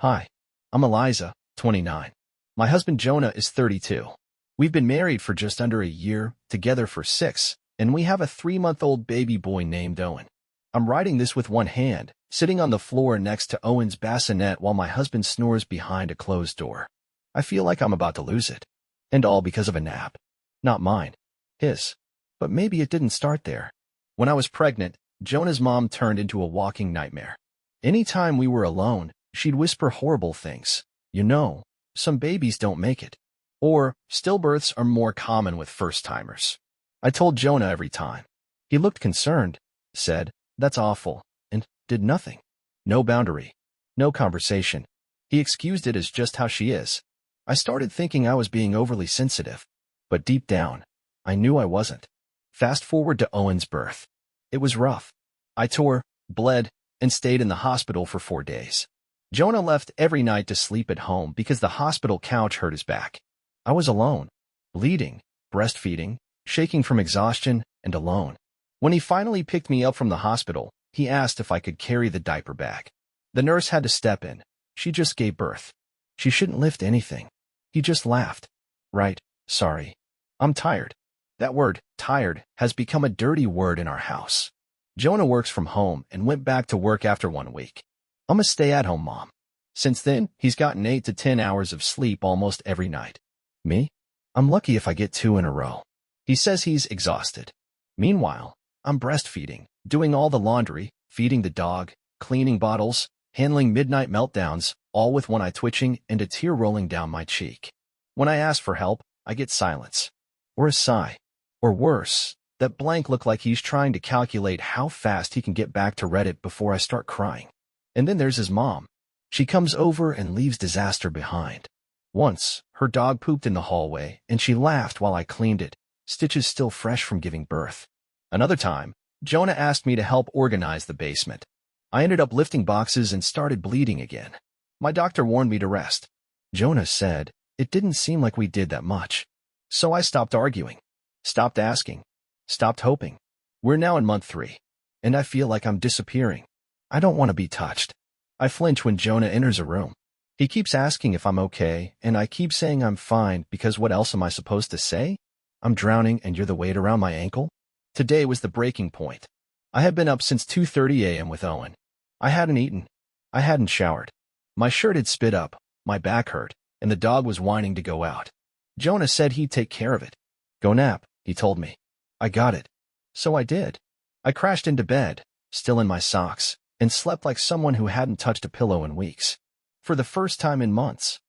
Hi, I'm Eliza, 29. My husband Jonah is 32. We've been married for just under a year, together for 6, and we have a 3-month-old baby boy named Owen. I'm writing this with one hand, sitting on the floor next to Owen's bassinet while my husband snores behind a closed door. I feel like I'm about to lose it. And all because of a nap. Not mine. His. But maybe it didn't start there. When I was pregnant, Jonah's mom turned into a walking nightmare. Anytime we were alone, she'd whisper horrible things. You know, some babies don't make it. Or, stillbirths are more common with first-timers. I told Jonah every time. He looked concerned, said, "That's awful," and did nothing. No boundary. No conversation. He excused it as just how she is. I started thinking I was being overly sensitive. But deep down, I knew I wasn't. Fast forward to Owen's birth. It was rough. I tore, bled, and stayed in the hospital for 4 days. Jonah left every night to sleep at home because the hospital couch hurt his back. I was alone, bleeding, breastfeeding, shaking from exhaustion, and alone. When he finally picked me up from the hospital, he asked if I could carry the diaper bag. The nurse had to step in. She just gave birth. She shouldn't lift anything. He just laughed. Right, sorry. I'm tired. That word, tired, has become a dirty word in our house. Jonah works from home and went back to work after 1 week. I'm a stay-at-home mom. Since then, he's gotten 8 to 10 hours of sleep almost every night. Me? I'm lucky if I get 2 in a row. He says he's exhausted. Meanwhile, I'm breastfeeding, doing all the laundry, feeding the dog, cleaning bottles, handling midnight meltdowns, all with one eye twitching and a tear rolling down my cheek. When I ask for help, I get silence. Or a sigh. Or worse, that blank look like he's trying to calculate how fast he can get back to Reddit before I start crying. And then there's his mom. She comes over and leaves disaster behind. Once, her dog pooped in the hallway, and she laughed while I cleaned it, stitches still fresh from giving birth. Another time, Jonah asked me to help organize the basement. I ended up lifting boxes and started bleeding again. My doctor warned me to rest. Jonah said, it didn't seem like we did that much. So I stopped arguing. Stopped asking. Stopped hoping. We're now in month 3. And I feel like I'm disappearing. I don't want to be touched. I flinch when Jonah enters a room. He keeps asking if I'm okay, and I keep saying I'm fine because what else am I supposed to say? I'm drowning and you're the weight around my ankle? Today was the breaking point. I had been up since 2:30 a.m. with Owen. I hadn't eaten. I hadn't showered. My shirt had spit up, my back hurt, and the dog was whining to go out. Jonah said he'd take care of it. Go nap, he told me. I got it. So I did. I crashed into bed, still in my socks, and slept like someone who hadn't touched a pillow in weeks. For the first time in months.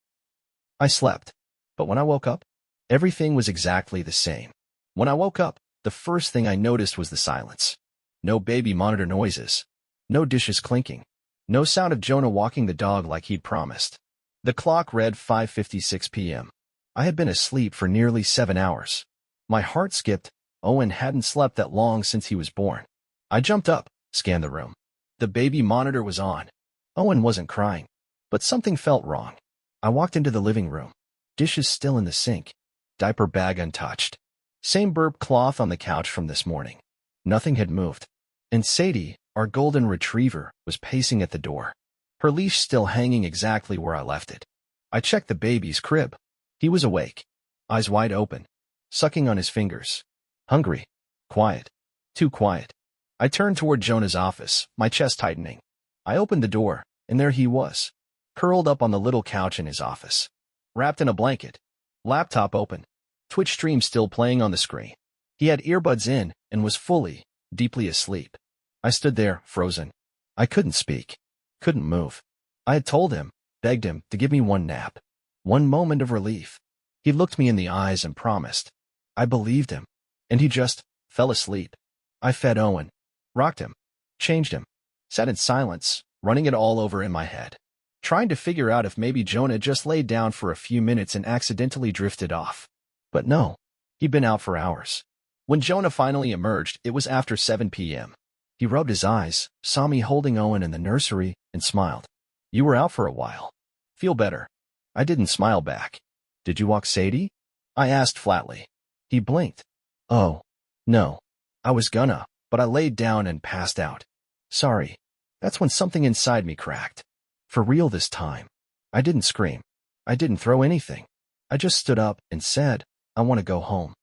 I slept. But when I woke up, everything was exactly the same. When I woke up, the first thing I noticed was the silence. No baby monitor noises. No dishes clinking. No sound of Jonah walking the dog like he'd promised. The clock read 5:56 p.m. I had been asleep for nearly 7 hours. My heart skipped. Owen hadn't slept that long since he was born. I jumped up, scanned the room. The baby monitor was on. Owen wasn't crying. But something felt wrong. I walked into the living room. Dishes still in the sink. Diaper bag untouched. Same burp cloth on the couch from this morning. Nothing had moved. And Sadie, our golden retriever, was pacing at the door. Her leash still hanging exactly where I left it. I checked the baby's crib. He was awake. Eyes wide open. Sucking on his fingers. Hungry. Quiet. Too quiet. I turned toward Jonah's office, my chest tightening. I opened the door, and there he was. Curled up on the little couch in his office. Wrapped in a blanket. Laptop open. Twitch stream still playing on the screen. He had earbuds in and was fully, deeply asleep. I stood there, frozen. I couldn't speak. Couldn't move. I had told him, begged him to give me one nap. One moment of relief. He looked me in the eyes and promised. I believed him. And he just fell asleep. I fed Owen. Rocked him. Changed him. Sat in silence, running it all over in my head. Trying to figure out if maybe Jonah just laid down for a few minutes and accidentally drifted off. But no, he'd been out for hours. When Jonah finally emerged, it was after 7 p.m. He rubbed his eyes, saw me holding Owen in the nursery, and smiled. You were out for a while. Feel better. I didn't smile back. Did you walk Sadie? I asked flatly. He blinked. Oh, no. I was gonna, but I laid down and passed out. Sorry. That's when something inside me cracked. For real this time. I didn't scream. I didn't throw anything. I just stood up and said, I want to go home.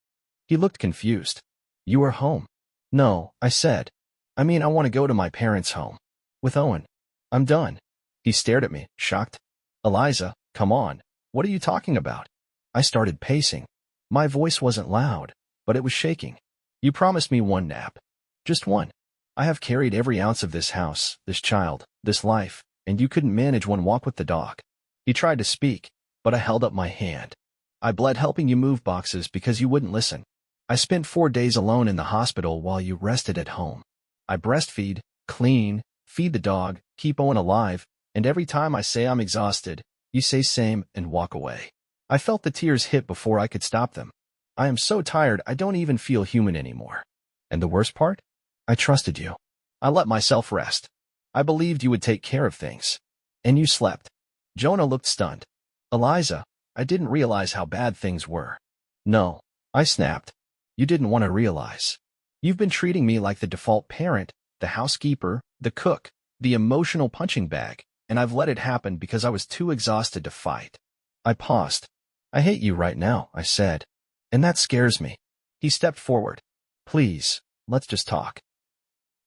He looked confused. You are home? No, I said. I mean, I want to go to my parents' home. With Owen. I'm done. He stared at me, shocked. Eliza, come on. What are you talking about? I started pacing. My voice wasn't loud, but it was shaking. You promised me one nap. Just one. I have carried every ounce of this house, this child, this life, and you couldn't manage one walk with the dog. He tried to speak, but I held up my hand. I bled helping you move boxes because you wouldn't listen. I spent 4 days alone in the hospital while you rested at home. I breastfeed, clean, feed the dog, keep Owen alive, and every time I say I'm exhausted, you say same and walk away. I felt the tears hit before I could stop them. I am so tired I don't even feel human anymore. And the worst part? I trusted you. I let myself rest. I believed you would take care of things. And you slept. Jonah looked stunned. Eliza, I didn't realize how bad things were. No, I snapped. You didn't want to realize. You've been treating me like the default parent, the housekeeper, the cook, the emotional punching bag, and I've let it happen because I was too exhausted to fight. I paused. I hate you right now, I said. And that scares me. He stepped forward. Please, let's just talk.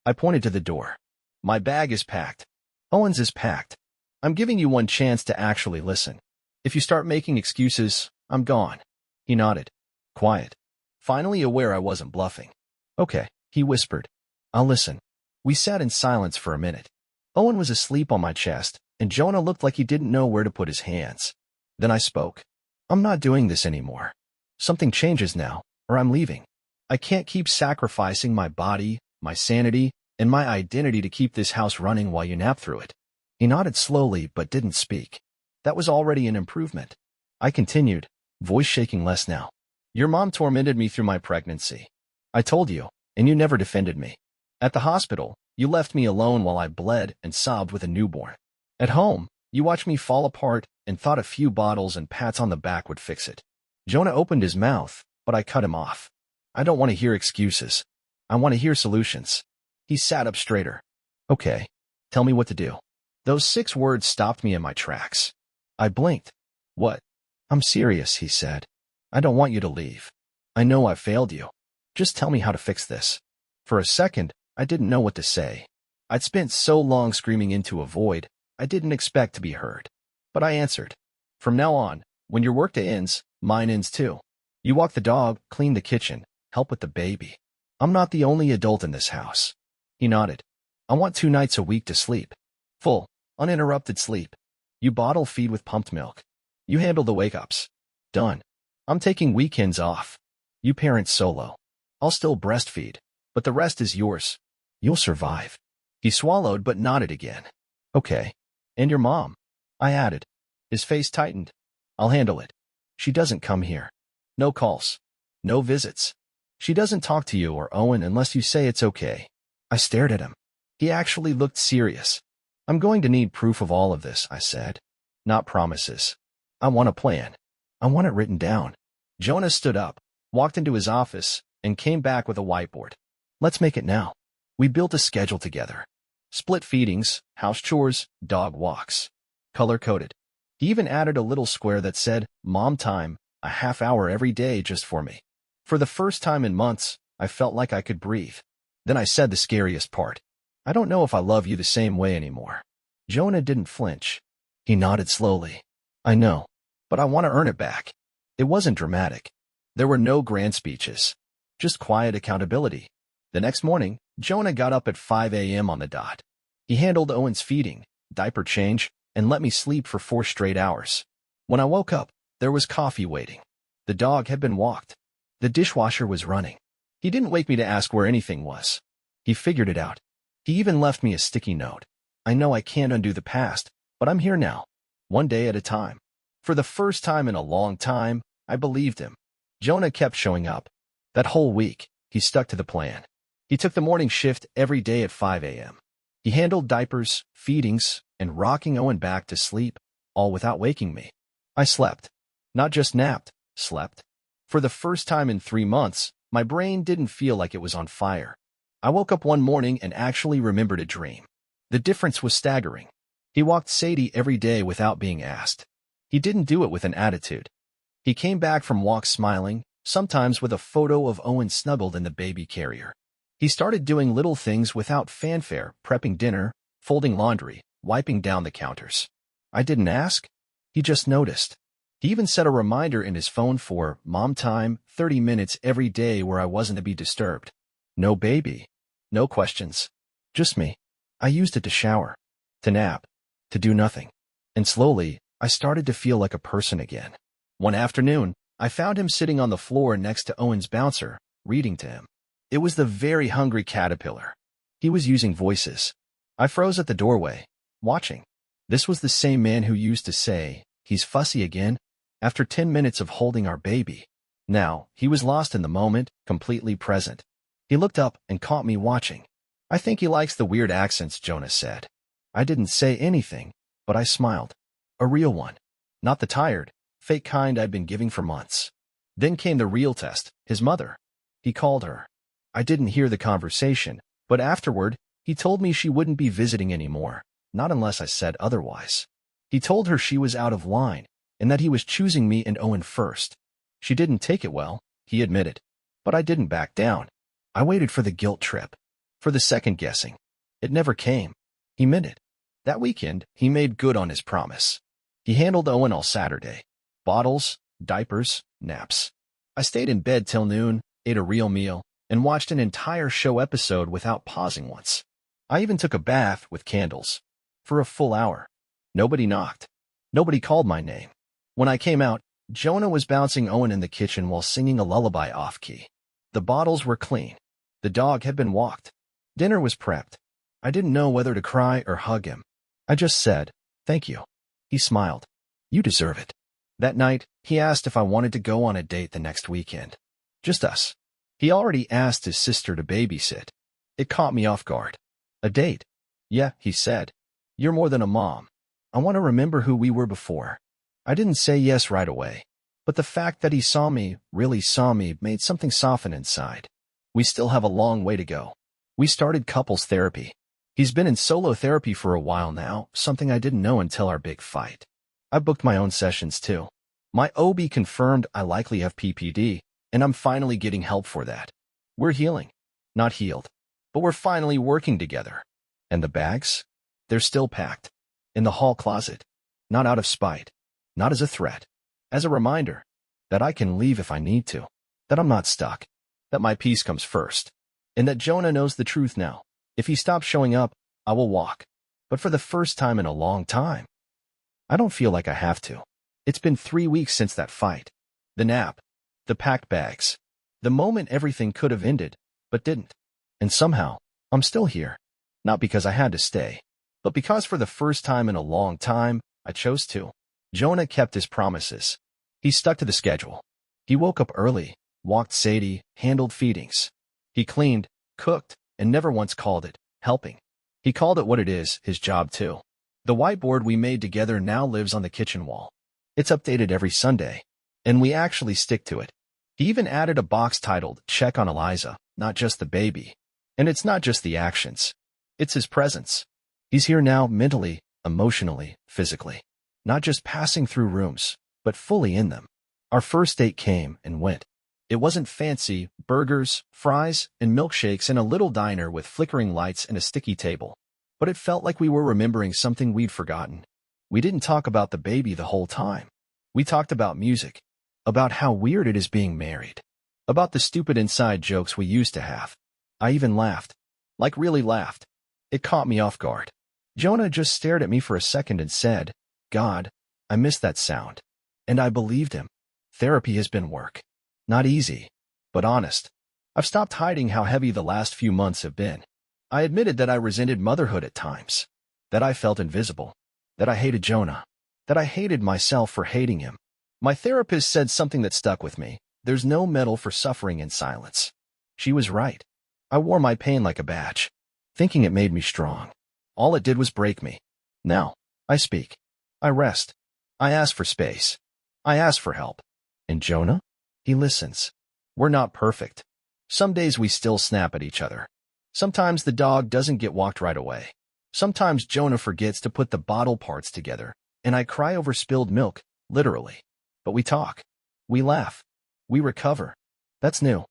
I pointed to the door. My bag is packed. Owen's is packed. I'm giving you one chance to actually listen. If you start making excuses, I'm gone. He nodded. Quiet. Finally aware I wasn't bluffing. Okay, he whispered. I'll listen. We sat in silence for a minute. Owen was asleep on my chest, and Jonah looked like he didn't know where to put his hands. Then I spoke. I'm not doing this anymore. Something changes now, or I'm leaving. I can't keep sacrificing my body, my sanity, and my identity to keep this house running while you nap through it. He nodded slowly but didn't speak. That was already an improvement. I continued, voice shaking less now. Your mom tormented me through my pregnancy. I told you, and you never defended me. At the hospital, you left me alone while I bled and sobbed with a newborn. At home, you watched me fall apart and thought a few bottles and pats on the back would fix it. Jonah opened his mouth, but I cut him off. I don't want to hear excuses. I want to hear solutions. He sat up straighter. Okay, tell me what to do. Those 6 words stopped me in my tracks. I blinked. What? I'm serious, he said. I don't want you to leave. I know I failed you. Just tell me how to fix this. For a second, I didn't know what to say. I'd spent so long screaming into a void, I didn't expect to be heard. But I answered. From now on, when your workday ends, mine ends too. You walk the dog, clean the kitchen, help with the baby. I'm not the only adult in this house. He nodded. I want 2 nights a week to sleep. Full, uninterrupted sleep. You bottle feed with pumped milk. You handle the wake-ups. Done. I'm taking weekends off. You parent solo. I'll still breastfeed, but the rest is yours. You'll survive. He swallowed but nodded again. Okay. And your mom? I added. His face tightened. I'll handle it. She doesn't come here. No calls. No visits. She doesn't talk to you or Owen unless you say it's okay. I stared at him. He actually looked serious. I'm going to need proof of all of this, I said. Not promises. I want a plan. I want it written down. Jonah stood up, walked into his office, and came back with a whiteboard. Let's make it now. We built a schedule together. Split feedings, house chores, dog walks. Color-coded. He even added a little square that said, Mom time, a half hour every day just for me. For the first time in months, I felt like I could breathe. Then I said the scariest part. I don't know if I love you the same way anymore. Jonah didn't flinch. He nodded slowly. I know, but I want to earn it back. It wasn't dramatic. There were no grand speeches. Just quiet accountability. The next morning, Jonah got up at 5 a.m. on the dot. He handled Owen's feeding, diaper change, and let me sleep for 4 straight hours. When I woke up, there was coffee waiting. The dog had been walked. The dishwasher was running. He didn't wake me to ask where anything was. He figured it out. He even left me a sticky note. I know I can't undo the past, but I'm here now, one day at a time. For the first time in a long time, I believed him. Jonah kept showing up. That whole week, he stuck to the plan. He took the morning shift every day at 5 a.m. He handled diapers, feedings, and rocking Owen back to sleep, all without waking me. I slept. Not just napped, slept. For the first time in 3 months, my brain didn't feel like it was on fire. I woke up one morning and actually remembered a dream. The difference was staggering. He walked Sadie every day without being asked. He didn't do it with an attitude. He came back from walks smiling, sometimes with a photo of Owen snuggled in the baby carrier. He started doing little things without fanfare, prepping dinner, folding laundry, wiping down the counters. I didn't ask. He just noticed. He even set a reminder in his phone for mom time, 30 minutes every day where I wasn't to be disturbed. No baby. No questions. Just me. I used it to shower, to nap, to do nothing. And slowly, I started to feel like a person again. One afternoon, I found him sitting on the floor next to Owen's bouncer, reading to him. It was the very hungry caterpillar. He was using voices. I froze at the doorway, watching. This was the same man who used to say, "He's fussy again," after 10 minutes of holding our baby. Now, he was lost in the moment, completely present. He looked up and caught me watching. "I think he likes the weird accents," Jonah said. I didn't say anything, but I smiled. A real one. Not the tired, fake kind I'd been giving for months. Then came the real test, his mother. He called her. I didn't hear the conversation, but afterward, he told me she wouldn't be visiting anymore, not unless I said otherwise. He told her she was out of line, and that he was choosing me and Owen first. She didn't take it well, he admitted. But I didn't back down. I waited for the guilt trip. For the second guessing. It never came. He meant it. That weekend, he made good on his promise. He handled Owen all Saturday. Bottles, diapers, naps. I stayed in bed till noon, ate a real meal, and watched an entire show episode without pausing once. I even took a bath with candles. For a full hour. Nobody knocked. Nobody called my name. When I came out, Jonah was bouncing Owen in the kitchen while singing a lullaby off-key. The bottles were clean. The dog had been walked. Dinner was prepped. I didn't know whether to cry or hug him. I just said, "Thank you." He smiled. "You deserve it." That night, he asked if I wanted to go on a date the next weekend. Just us. He already asked his sister to babysit. It caught me off guard. "A date?" "Yeah," he said. "You're more than a mom. I want to remember who we were before." I didn't say yes right away, but the fact that he saw me, really saw me, made something soften inside. We still have a long way to go. We started couples therapy. He's been in solo therapy for a while now, something I didn't know until our big fight. I booked my own sessions too. My OB confirmed I likely have PPD, and I'm finally getting help for that. We're healing. Not healed. But we're finally working together. And the bags? They're still packed. In the hall closet. Not out of spite. Not as a threat. As a reminder that I can leave if I need to. That I'm not stuck. That my peace comes first. And that Jonah knows the truth now. If he stops showing up, I will walk. But for the first time in a long time, I don't feel like I have to. It's been 3 weeks since that fight. The nap. The packed bags. The moment everything could have ended, but didn't. And somehow, I'm still here. Not because I had to stay, but because for the first time in a long time, I chose to. Jonah kept his promises. He stuck to the schedule. He woke up early, walked Sadie, handled feedings. He cleaned, cooked, and never once called it helping. He called it what it is, his job too. The whiteboard we made together now lives on the kitchen wall. It's updated every Sunday, and we actually stick to it. He even added a box titled, "Check on Eliza," not just the baby. And it's not just the actions. It's his presence. He's here now mentally, emotionally, physically. Not just passing through rooms, but fully in them. Our first date came and went. It wasn't fancy, burgers, fries, and milkshakes in a little diner with flickering lights and a sticky table. But it felt like we were remembering something we'd forgotten. We didn't talk about the baby the whole time. We talked about music. About how weird it is being married. About the stupid inside jokes we used to have. I even laughed. Like really laughed. It caught me off guard. Jonah just stared at me for a second and said, "God, I miss that sound." And I believed him. Therapy has been work. Not easy, but honest. I've stopped hiding how heavy the last few months have been. I admitted that I resented motherhood at times. That I felt invisible. That I hated Jonah. That I hated myself for hating him. My therapist said something that stuck with me. There's no medal for suffering in silence. She was right. I wore my pain like a badge, thinking it made me strong. All it did was break me. Now, I speak. I rest. I ask for space. I ask for help. And Jonah? He listens. We're not perfect. Some days we still snap at each other. Sometimes the dog doesn't get walked right away. Sometimes Jonah forgets to put the bottle parts together, and I cry over spilled milk, literally. But we talk. We laugh. We recover. That's new.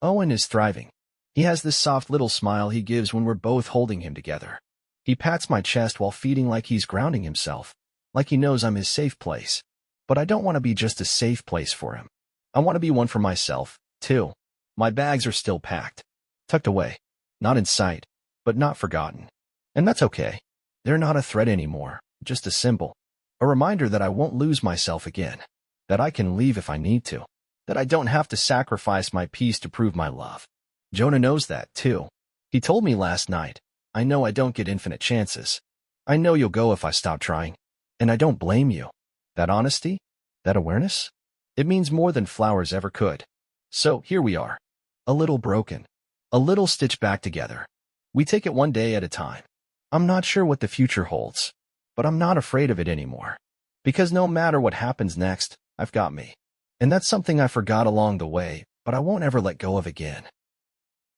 Owen is thriving. He has this soft little smile he gives when we're both holding him together. He pats my chest while feeding like he's grounding himself, like he knows I'm his safe place. But I don't want to be just a safe place for him. I want to be one for myself, too. My bags are still packed. Tucked away. Not in sight, but not forgotten. And that's okay. They're not a threat anymore, just a symbol. A reminder that I won't lose myself again. That I can leave if I need to. That I don't have to sacrifice my peace to prove my love. Jonah knows that, too. He told me last night, I know I don't get infinite chances. I know you'll go if I stop trying. And I don't blame you. That honesty? That awareness? It means more than flowers ever could. So, here we are. A little broken. A little stitched back together. We take it one day at a time. I'm not sure what the future holds, but I'm not afraid of it anymore. Because no matter what happens next, I've got me. And that's something I forgot along the way, but I won't ever let go of again.